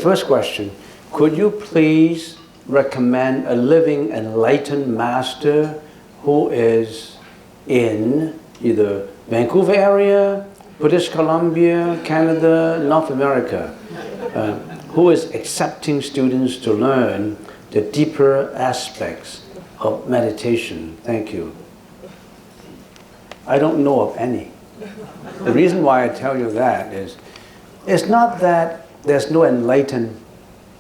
first question, could you please recommend a living enlightened master who is in either Vancouver area, British Columbia, Canada, North America, who is accepting students to learn the deeper aspects of meditation? Thank you. I don't know of any. The reason why I tell you that is, it's not that there's no enlightened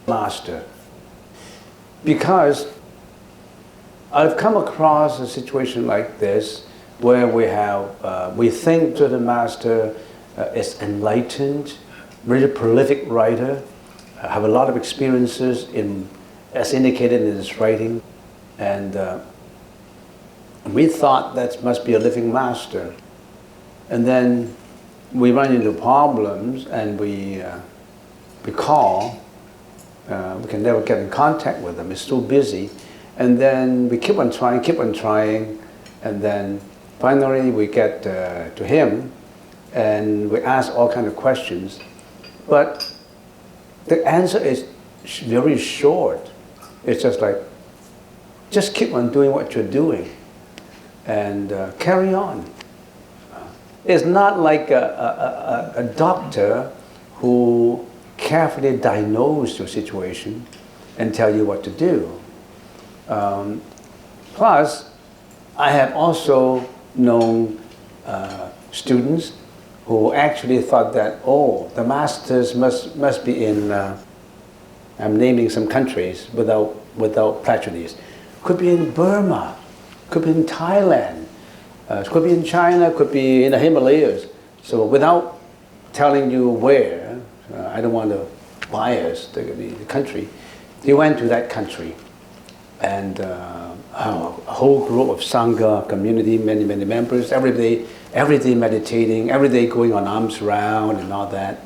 master, because I've come across a situation like this where we think that the master is enlightened, really prolific writer, have a lot of experiences as indicated in his writing, and we thought that must be a living master. And then we run into problems and we call, we can never get in contact with him, he's so busy. And then we keep on trying, and then finally we get to him and we ask all kinds of questions. But the answer is very short. It's just like, just keep on doing what you're doing and carry on. It's not like a doctor who carefully diagnoses your situation and tell you what to do. Plus, I have also known students who actually thought that, oh, the masters must be in, I'm naming some countries without prejudice. Could be in Burma, could be in Thailand, could be in China, could be in the Himalayas. So without telling you where, I don't want to bias the country, he went to that country. And a whole group of Sangha community, many members, every day meditating, every day going on arms round and all that.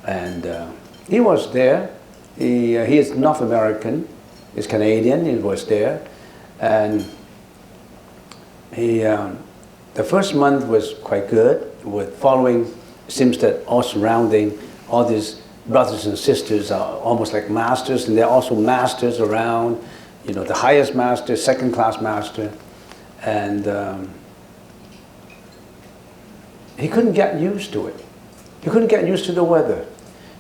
And he was there. He is North American, he's Canadian, he was there. And the first month was quite good with following. Seems that all surrounding, all these brothers and sisters are almost like masters, and they're also masters around, you know, the highest master, second class master. And he couldn't get used to it. He couldn't get used to the weather.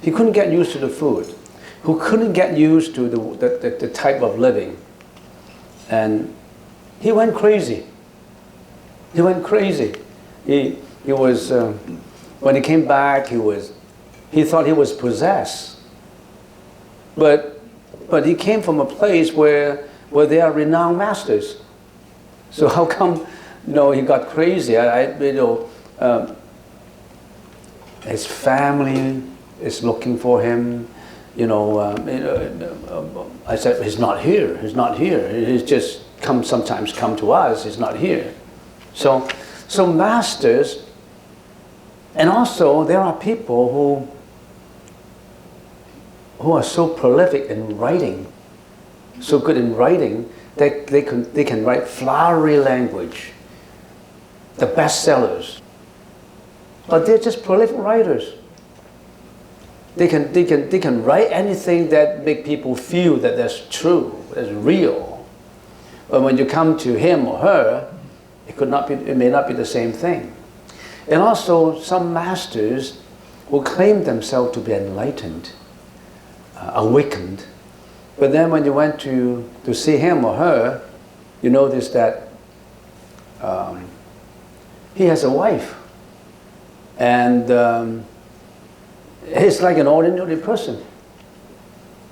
He couldn't get used to the food. He couldn't get used to the type of living. And he went crazy. He went crazy. He was, when he came back, he thought he was possessed. But he came from a place where there are renowned masters. So how come, he got crazy? His family is looking for him. I said, he's not here. He's not here. He's just sometimes come to us. He's not here. So masters, and also there are people who are so prolific in writing, so good in writing, that they can write flowery language, the bestsellers. But they're just prolific writers. They can write anything that make people feel that that's true, that's real. But when you come to him or her, it may not be the same thing. And also some masters will claim themselves to be enlightened, awakened. But then when you went to see him or her, you notice that he has a wife. And he's like an ordinary person.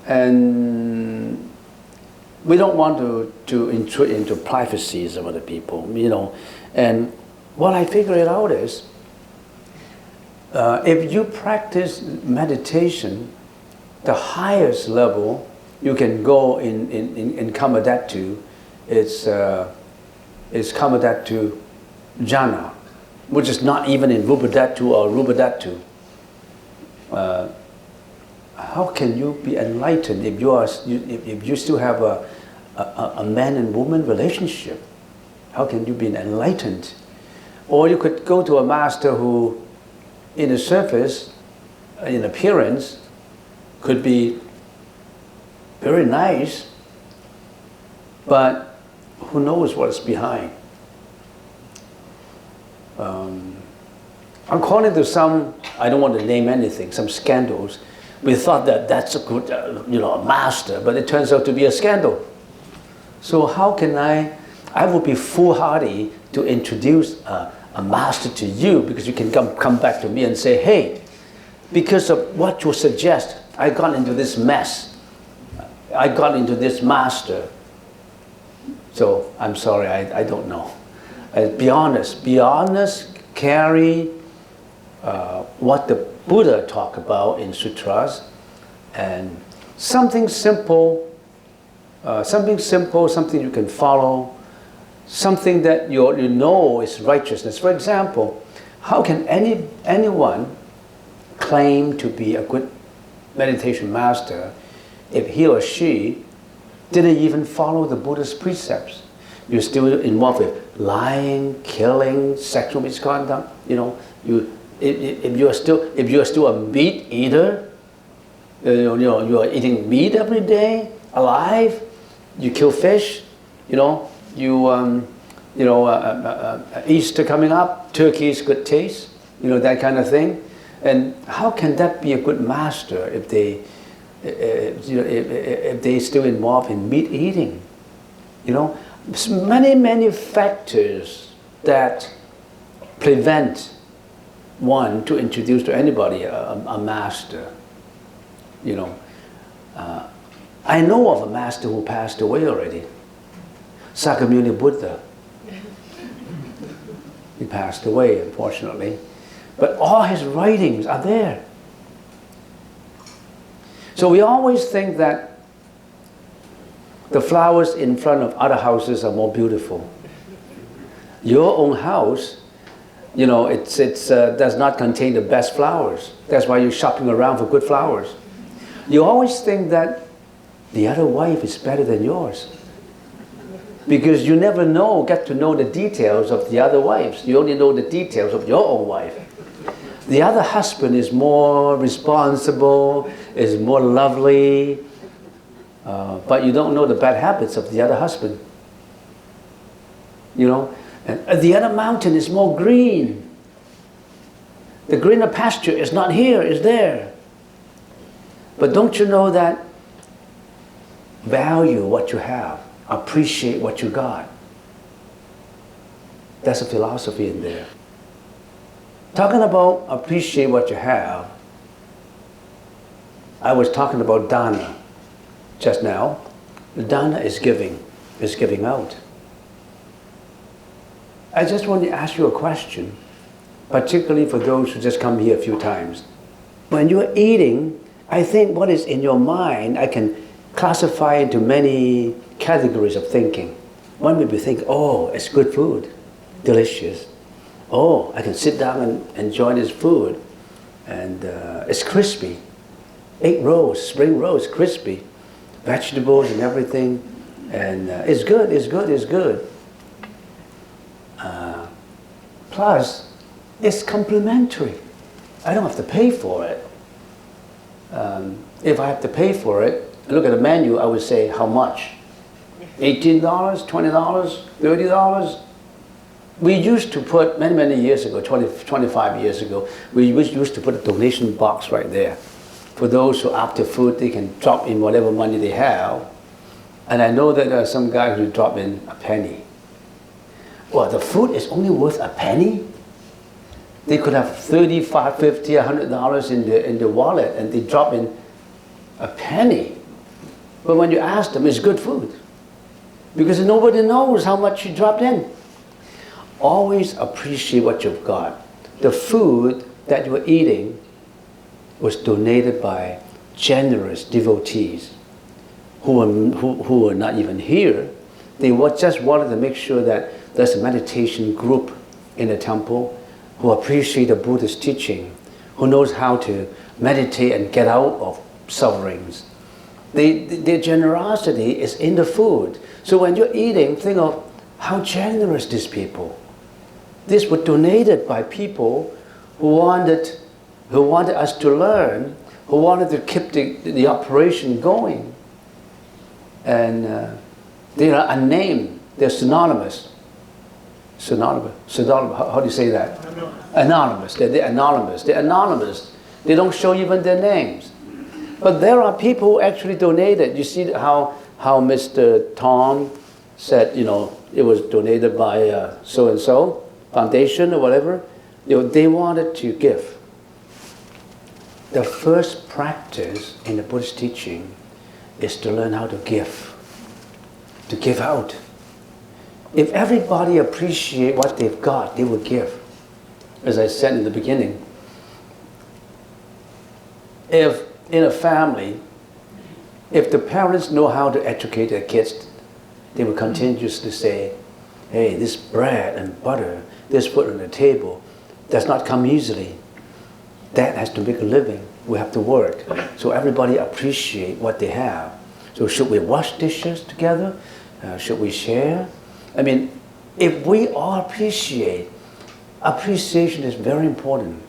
And we don't want to intrude into privacies of other people, And what I figured out is, if you practice meditation, the highest level you can go in Kamadhatu is Kamadhatu jhana, which is not even in Rupadhatu or Rupadhatu. How can you be enlightened if you still have a man and woman relationship? How can you be enlightened? Or you could go to a master who, in the surface, in appearance, could be very nice, but who knows what's behind. According to some, I don't want to name anything, some scandals, we thought that that's a good, master, but it turns out to be a scandal. So how can I would be foolhardy to introduce a master to you, because you can come back to me and say, hey, because of what you suggest, I got into this mess. I got into this master. So I'm sorry, I don't know. Be honest, carry what the Buddha talked about in sutras, and something simple, something you can follow, something that you know is righteousness. For example, how can anyone claim to be a good meditation master if he or she didn't even follow the Buddha's precepts? You're still involved with lying, killing, sexual misconduct. If you're still a meat eater, you are eating meat every day, alive. You kill fish. Easter coming up, turkey's good taste. That kind of thing. And how can that be a good master if they still involved in meat eating? Many factors that prevent one to introduce to anybody a master. I know of a master who passed away already, Sakyamuni Buddha. He passed away, unfortunately, but all his writings are there. So we always think that the flowers in front of other houses are more beautiful. Your own house, it does not contain the best flowers. That's why you're shopping around for good flowers. You always think that the other wife is better than yours, because you never get to know the details of the other wives. You only know the details of your own wife. The other husband is more responsible, is more lovely, but you don't know the bad habits of the other husband. And the other mountain is more green. The greener pasture is not here, it's there. But don't you know that value what you have, appreciate what you got? That's a philosophy in there. Talking about appreciate what you have, I was talking about Dharma just now. Dharma is giving out. I just want to ask you a question, particularly for those who just come here a few times. When you're eating, I think what is in your mind, I can classify into many categories of thinking. One may be thinking, oh, it's good food, delicious. Oh, I can sit down and enjoy this food, and it's crispy. Egg rolls, spring rolls, crispy. Vegetables and everything, and it's good. Plus, it's complimentary. I don't have to pay for it. If I have to pay for it, look at the menu, I would say, how much? $18, $20, $30? We used to put, many years ago, 25 years ago, we used to put a donation box right there. For those who after food, they can drop in whatever money they have. And I know that there are some guys who drop in a penny. Well, the food is only worth a penny? They could have $35, $50, $100 in the wallet, and they drop in a penny. But when you ask them, it's good food. Because nobody knows how much you dropped in. Always appreciate what you've got. The food that you're eating was donated by generous devotees who were not even here. They just wanted to make sure that there's a meditation group in the temple who appreciate the Buddha's teaching, who knows how to meditate and get out of sufferings. Their generosity is in the food. So when you're eating, think of how generous these people. This was donated by people who wanted us to learn, who wanted to keep the operation going. And they are unnamed. They're synonymous. Synonymous. How do you say that? Anonymous. They're anonymous. They're anonymous. They don't show even their names. But there are people who actually donated. You see how Mr. Tom said, you know, it was donated by so-and-so foundation or whatever. You know, they wanted to give. The first practice in the Buddhist teaching is to learn how to give out. If everybody appreciate what they've got, they will give. As I said in the beginning, if in a family, if the parents know how to educate their kids, they will continuously say, hey, this bread and butter, this food on the table, does not come easily. Dad has to make a living. We have to work. So everybody appreciate what they have. So should we wash dishes together? Should we share? I mean, if we all appreciation is very important.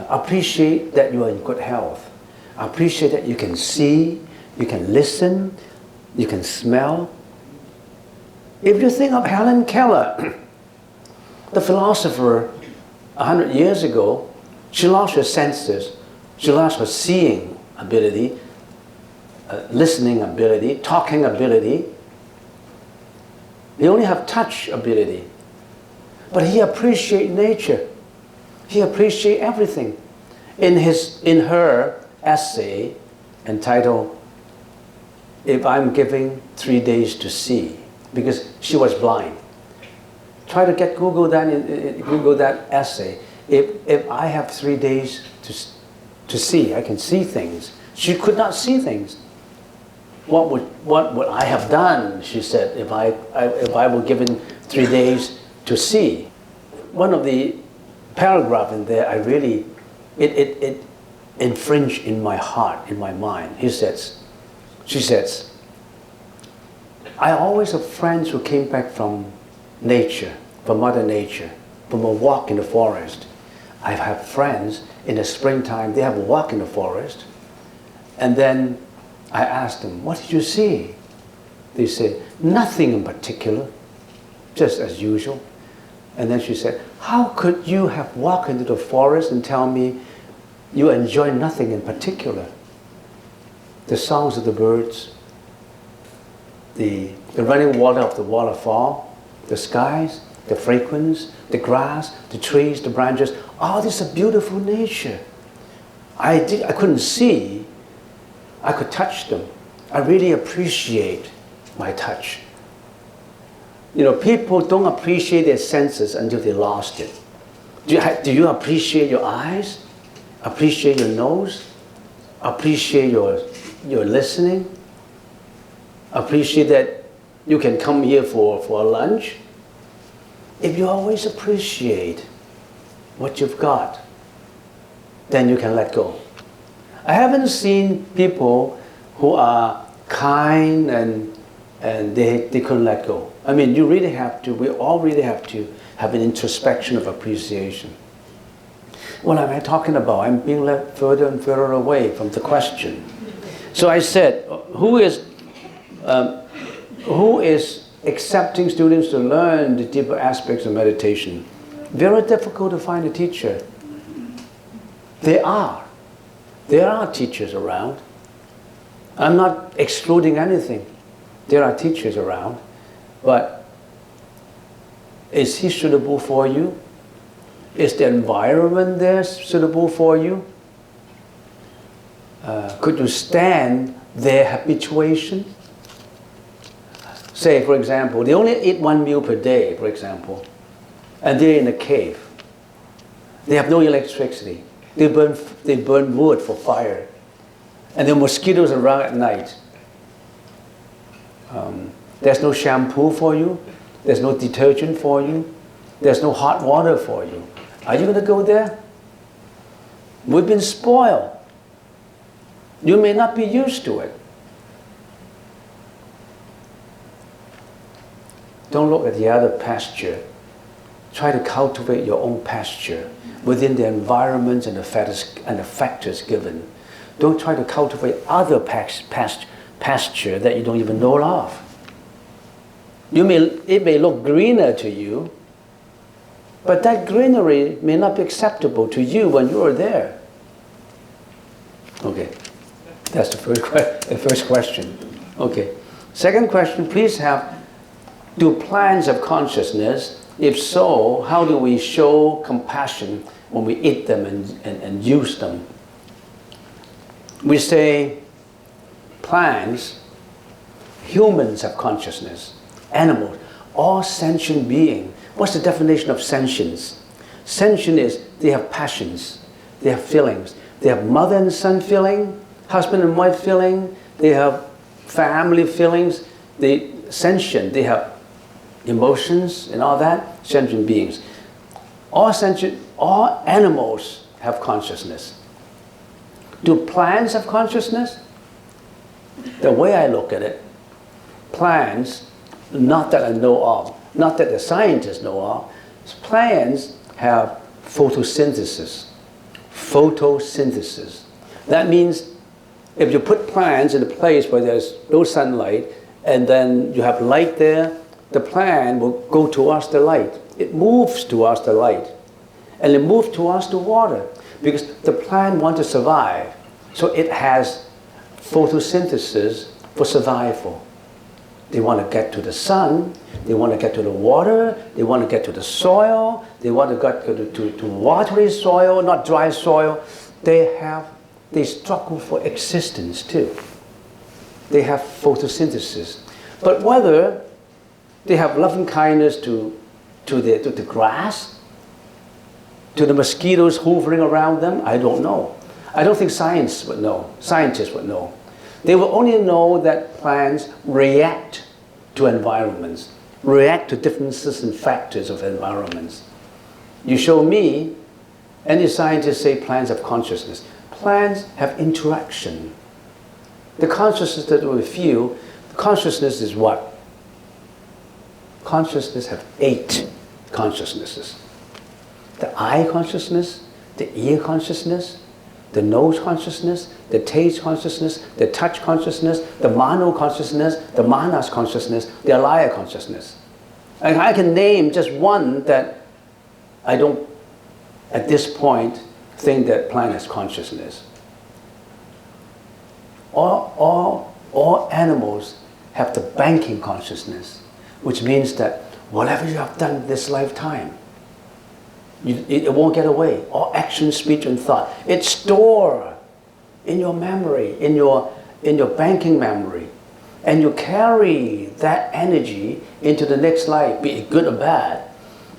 Appreciate that you are in good health. Appreciate that you can see, you can listen, you can smell. If you think of Helen Keller, the philosopher 100 years ago, she lost her senses. She lost her seeing ability, listening ability, talking ability. He only have touch ability. But he appreciate nature. He appreciate everything. In her essay entitled, If I'm Giving 3 Days to See, because she was blind. Try to Google that essay. If I have 3 days to see, I can see things. She could not see things. What would I have done, she said, if I were given 3 days to see? One of the paragraph in there, it infringed in my heart, in my mind. She says, I always have friends who came back from nature, from Mother Nature, from a walk in the forest. I have friends in the springtime, they have a walk in the forest. And then I asked them, what did you see? They said, nothing in particular, just as usual. And then she said, how could you have walked into the forest and tell me you enjoy nothing in particular? The songs of the birds, the running water of the waterfall, the skies, the fragrance, the grass, the trees, the branches, all this is a beautiful nature. I couldn't see, I could touch them. I really appreciate my touch. You know, people don't appreciate their senses until they lost it. Do you appreciate your eyes? Appreciate your nose? Appreciate your listening? Appreciate that you can come here for a lunch? If you always appreciate what you've got, then you can let go. I haven't seen people who are kind and they couldn't let go. I mean, we all really have to have an introspection of appreciation. What am I talking about? I'm being led further and further away from the question. So I said, who is accepting students to learn the deeper aspects of meditation? Very difficult to find a teacher. There are teachers around. I'm not excluding anything. There are teachers around, but is he suitable for you? Is the environment there suitable for you? Could you stand their habituation? Say, for example, they only eat 1 meal per day, for example, and they're in a cave. They have no electricity. They burn wood for fire. And there are mosquitoes around at night. There's no shampoo for you. There's no detergent for you. There's no hot water for you. Are you going to go there? We've been spoiled. You may not be used to it. Don't look at the other pasture. Try to cultivate your own pasture within the environments and the factors given. Don't try to cultivate other pasture that you don't even know of. It may look greener to you, but that greenery may not be acceptable to you when you are there. Okay, that's the first question. Okay, second question, please have, do plants have consciousness? If so, how do we show compassion when we eat them and use them? We say plants, humans have consciousness, animals, all sentient beings. What's the definition of sentience? Sentient is they have passions, they have feelings. They have mother and son feeling, husband and wife feeling, they have family feelings, they sentient, they have emotions and all that, sentient beings. All animals have consciousness. Do plants have consciousness? The way I look at it, plants, not that I know of, not that the scientists know of, plants have photosynthesis. Photosynthesis. That means if you put plants in a place where there's no sunlight and then you have light there, the plant will go towards the light. It moves towards the light. And it moves towards the water because the plant wants to survive. So it has photosynthesis for survival. They want to get to the sun, they want to get to the water, they want to get to the soil, they want to get to watery soil, not dry soil. They struggle for existence too. They have photosynthesis. But whether they have loving kindness to the grass, to the mosquitoes hovering around them, I don't know. I don't think scientists would know. They will only know that plants react to environments, react to differences and factors of environments. You show me, any scientists say plants have consciousness. Plants have interaction. The consciousness that we feel, consciousness is what? Consciousness have 8 consciousnesses. The eye consciousness, the ear consciousness, the nose consciousness, the taste consciousness, the touch consciousness, the mano consciousness, the manas consciousness, the alaya consciousness. And I can name just one that I don't, at this point, think that plant has consciousness. All animals have the banking consciousness, which means that whatever you have done this lifetime, it won't get away. All action, speech, and thought. It's stored in your memory, in your banking memory. And you carry that energy into the next life, be it good or bad.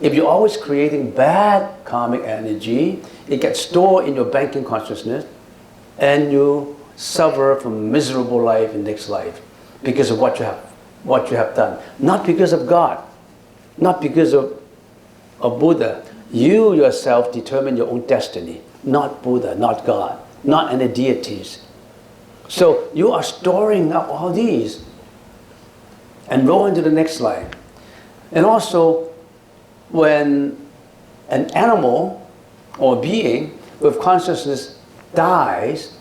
If you're always creating bad karmic energy, it gets stored in your banking consciousness, and you suffer from miserable life in next life because of what you have done. Not because of God, not because of Buddha. You yourself determine your own destiny, not Buddha, not God, not any deities. So you are storing up all these and roll into the next life. And also, when an animal or being with consciousness dies,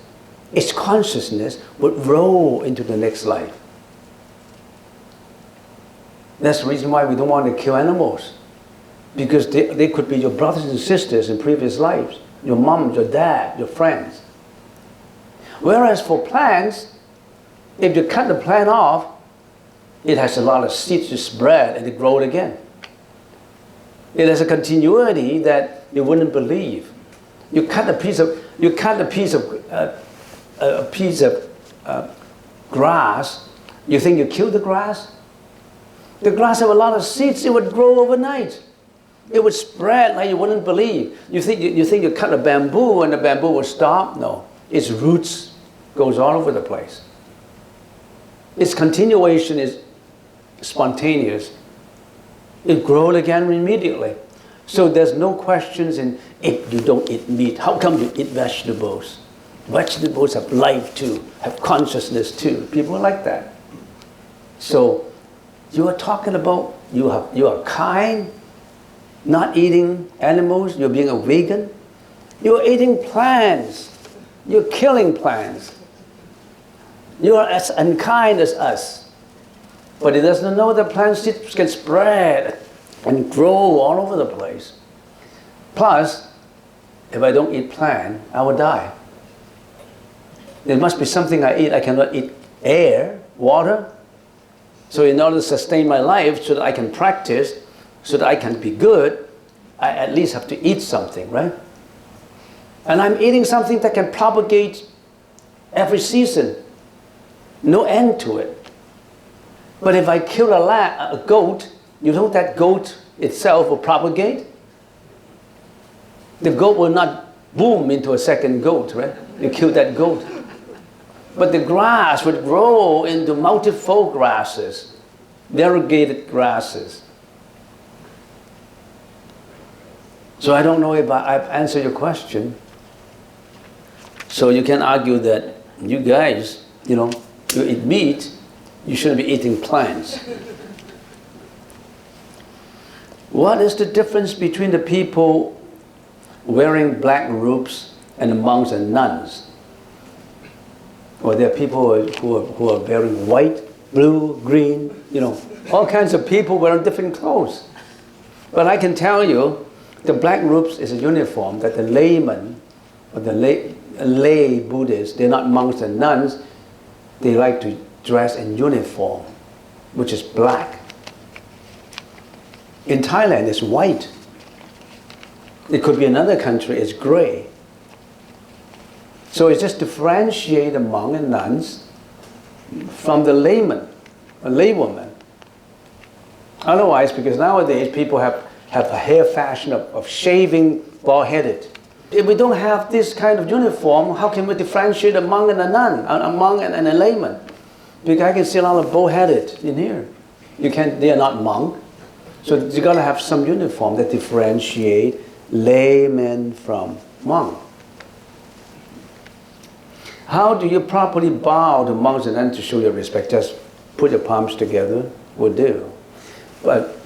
its consciousness would roll into the next life. That's the reason why we don't want to kill animals. Because they could be your brothers and sisters in previous lives, your mom, your dad, your friends. Whereas for plants, if you cut the plant off, it has a lot of seeds to spread and it grows again. It has a continuity that you wouldn't believe. You cut a piece of grass. You think you killed the grass? The grass have a lot of seeds. It would grow overnight. It would spread like you wouldn't believe. You think you cut a bamboo and the bamboo will stop? No. Its roots goes all over the place. Its continuation is spontaneous. It grows again immediately. So there's no questions in if you don't eat meat. How come you eat vegetables? Vegetables have life too, have consciousness too. People are like that. So you are talking about you are kind, not eating animals, you're being a vegan. You're eating plants. You're killing plants. You are as unkind as us. But it doesn't know that plants can spread and grow all over the place. Plus, if I don't eat plant, I will die. There must be something I eat. I cannot eat air, water. So in order to sustain my life, so that I can practice, so that I can be good, I at least have to eat something, right? And I'm eating something that can propagate every season. No end to it. But if I kill a goat, you know that goat itself will propagate? The goat will not boom into a second goat, right? You kill that goat. But the grass would grow into multifold grasses, variegated grasses. So I don't know if I've answered your question. So you can argue that you guys, you eat meat, you shouldn't be eating plants. What is the difference between the people wearing black robes and the monks and nuns? Or there are people who are wearing white, blue, green, all kinds of people wearing different clothes. But I can tell you, the black robes is a uniform that the laymen, or the lay Buddhists, they're not monks and nuns, they like to dress in uniform, which is black. In Thailand, it's white. It could be another country, it's gray. So it's just differentiate the monk and nuns from the layman, a laywoman. Otherwise, because nowadays people have a hair fashion of shaving bald-headed. If we don't have this kind of uniform, how can we differentiate a monk and a nun, a monk and a layman? Because I can see a lot of bald-headed in here. They are not monk. So you got to have some uniform that differentiate laymen from monk. How do you properly bow to monks and nuns to show your respect? Just put your palms together will do. But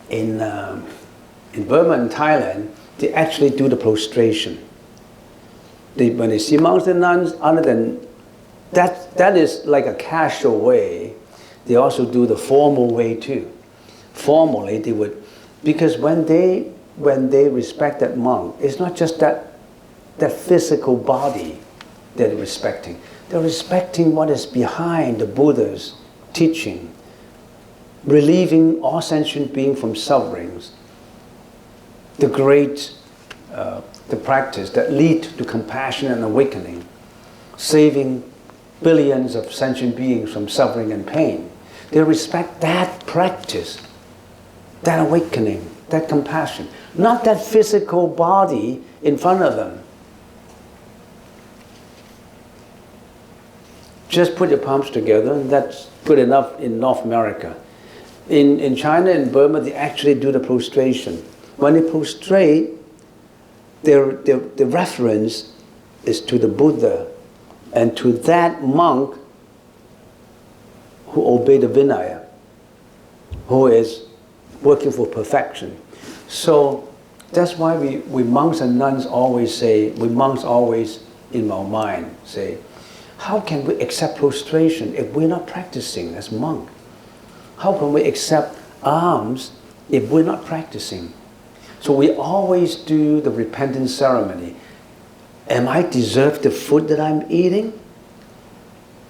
in Burma and Thailand, they actually do the prostration. When they see monks and nuns, other than that is like a casual way, they also do the formal way too. Formally, they would, because when they respect that monk, it's not just that physical body they're respecting. They're respecting what is behind the Buddha's teaching, relieving all sentient beings from sufferings, the practice that lead to compassion and awakening, saving billions of sentient beings from suffering and pain. They respect that practice, that awakening, that compassion, not that physical body in front of them. Just put your palms together, and that's good enough in North America. In China and Burma, they actually do the prostration. When they prostrate, the reference is to the Buddha and to that monk who obeyed the Vinaya, who is working for perfection. So that's why we monks and nuns always say, we monks always in our mind say, how can we accept prostration if we're not practicing as monk? How can we accept alms if we're not practicing? So we always do the repentance ceremony. Am I deserve the food that I'm eating?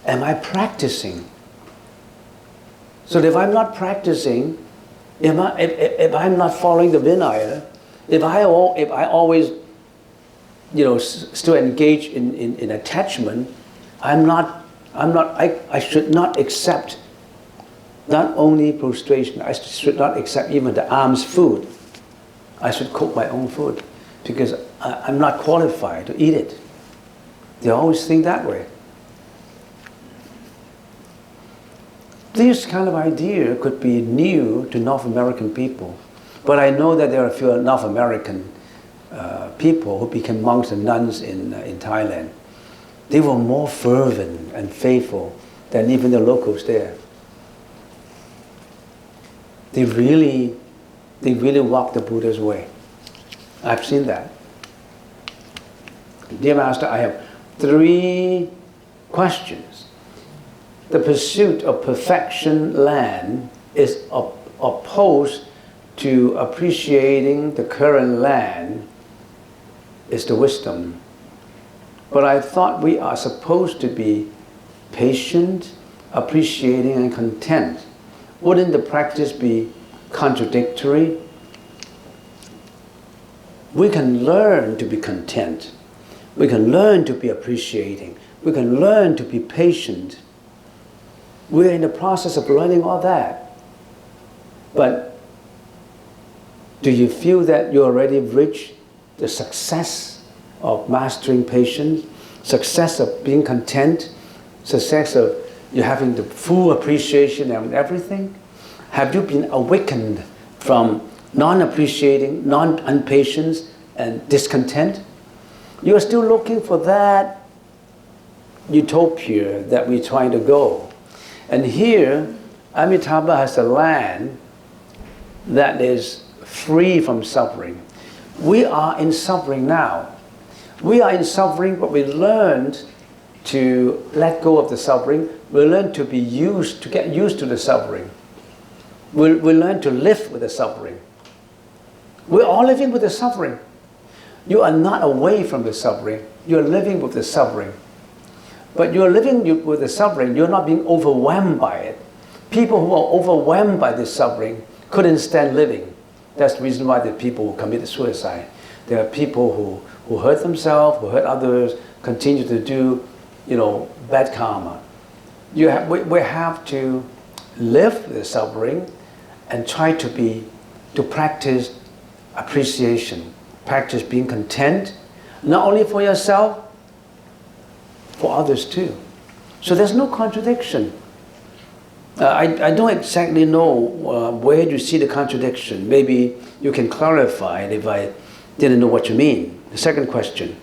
Am I practicing? So if I'm not practicing, if I'm not following the Vinaya, if I always, still engage in attachment, I should not accept not only prostration, I should not accept even the alms food. I should cook my own food because I'm not qualified to eat it. They always think that way. This kind of idea could be new to North American people, but I know that there are a few North American people who became monks and nuns in Thailand. They were more fervent and faithful than even the locals there. They really walked the Buddha's way. I've seen that. Dear Master, I have 3 questions. The pursuit of perfection land is opposed to appreciating the current land is the wisdom. But I thought we are supposed to be patient, appreciating, and content. Wouldn't the practice be contradictory? We can learn to be content. We can learn to be appreciating. We can learn to be patient. We're in the process of learning all that. But do you feel that you already reached the success of mastering patience, success of being content, success of you having the full appreciation of everything? Have you been awakened from non-appreciating, non-impatience, and discontent? You are still looking for that utopia that we're trying to go. And here, Amitabha has a land that is free from suffering. We are in suffering now. We are in suffering, but we learned to let go of the suffering. We learn to get used to the suffering. We learn to live with the suffering. We're all living with the suffering. You are not away from the suffering. You're living with the suffering. But you're living with the suffering. You're not being overwhelmed by it. People who are overwhelmed by this suffering couldn't stand living. That's the reason why there are people who commit suicide. There are people who hurt themselves, who hurt others, continue to do, bad karma. We have to live with the suffering and try to practice appreciation, practice being content, not only for yourself, for others too. So there's no contradiction. I don't exactly know where you see the contradiction. Maybe you can clarify it if I didn't know what you mean. The second question.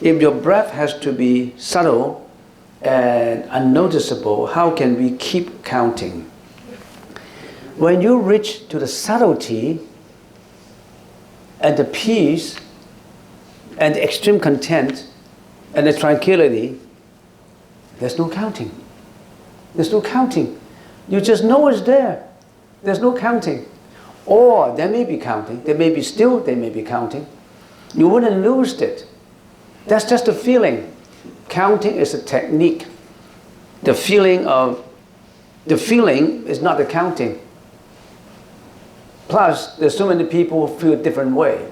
If your breath has to be subtle and unnoticeable, how can we keep counting? When you reach to the subtlety and the peace and the extreme content and the tranquility, there's no counting. There's no counting. You just know it's there. There's no counting. Or there may be counting. There may be counting. You wouldn't lose it. That's just a feeling. Counting is a technique. The feeling is not the counting. Plus, there's so many people who feel a different way.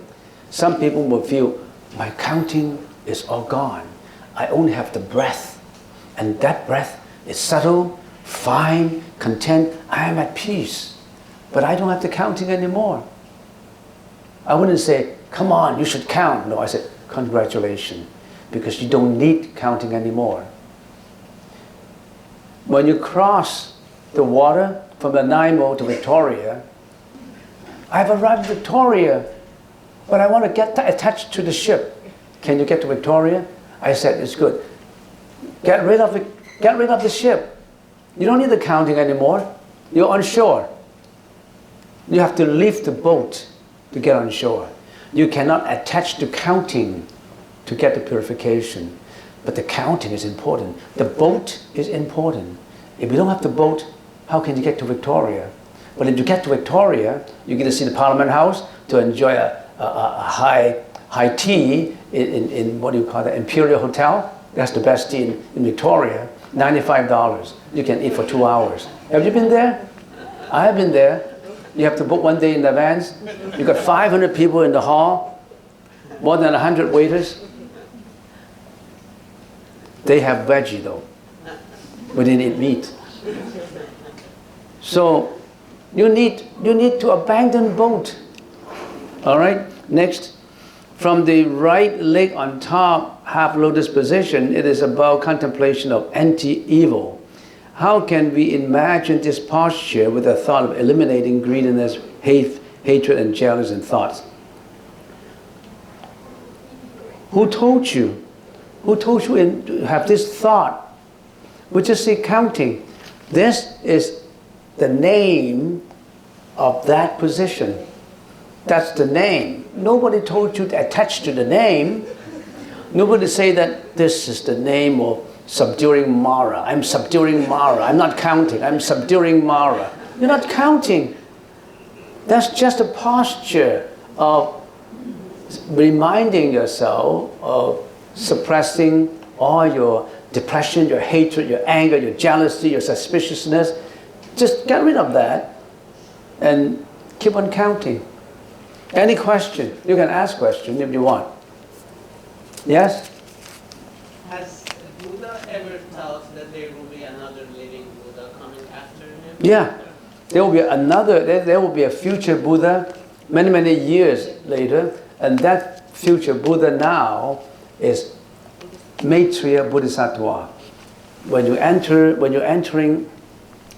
Some people will feel, my counting is all gone. I only have the breath. And that breath is subtle, fine, content. I am at peace. But I don't have the counting anymore. I wouldn't say, come on, you should count. No, I said, congratulations, because you don't need counting anymore. When you cross the water from Nanaimo to Victoria, I've arrived in Victoria, but I want to get attached to the ship. Can you get to Victoria? I said, it's good. Get rid of the ship. You don't need the counting anymore. You're on shore. You have to leave the boat to get on shore. You cannot attach to counting to get the purification. But the counting is important. The boat is important. If you don't have the boat, how can you get to Victoria? But if you get to Victoria, you get to see the Parliament House, to enjoy a high tea in what do you call it, Imperial Hotel. That's the best tea in Victoria. $95. You can eat for 2 hours. Have you been there? I have been there. You have to book one day in advance. You got 500 people in the hall, more than 100 waiters. They have veggie though. We didn't eat meat. So you need to abandon both. All right. Next, from the right leg on top, half lotus position, it is about contemplation of anti-evil. How can we imagine this posture with the thought of eliminating greediness, hatred, and jealousy and thoughts? Who told you? Who told you to have this thought? We just say counting. This is the name of that position. That's the name. Nobody told you to attach to the name. Nobody say that this is the name of subduing Mara. I'm subduing Mara. I'm not counting. I'm subduing Mara. You're not counting. That's just a posture of reminding yourself of suppressing all your depression, your hatred, your anger, your jealousy, your suspiciousness. Just get rid of that and keep on counting. Any question? You can ask question if you want. Yes? Has Buddha ever taught that there will be another living Buddha coming after him? Yeah. There will be another, there will be a future Buddha many, many years later, and that future Buddha now is Maitreya Bodhisattva. When you're entering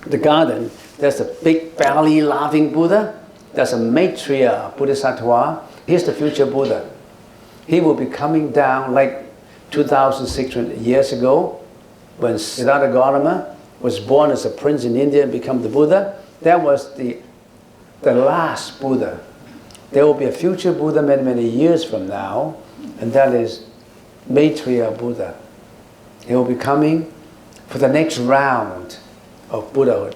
the garden, there's a big belly laughing Buddha. There's a Maitreya Bodhisattva. Here's the future Buddha. He will be coming down like 2,600 years ago when Siddhartha Gautama was born as a prince in India and become the Buddha. That was the last Buddha. There will be a future Buddha many, many years from now, and that is Maitreya Buddha. He will be coming for the next round of Buddhahood.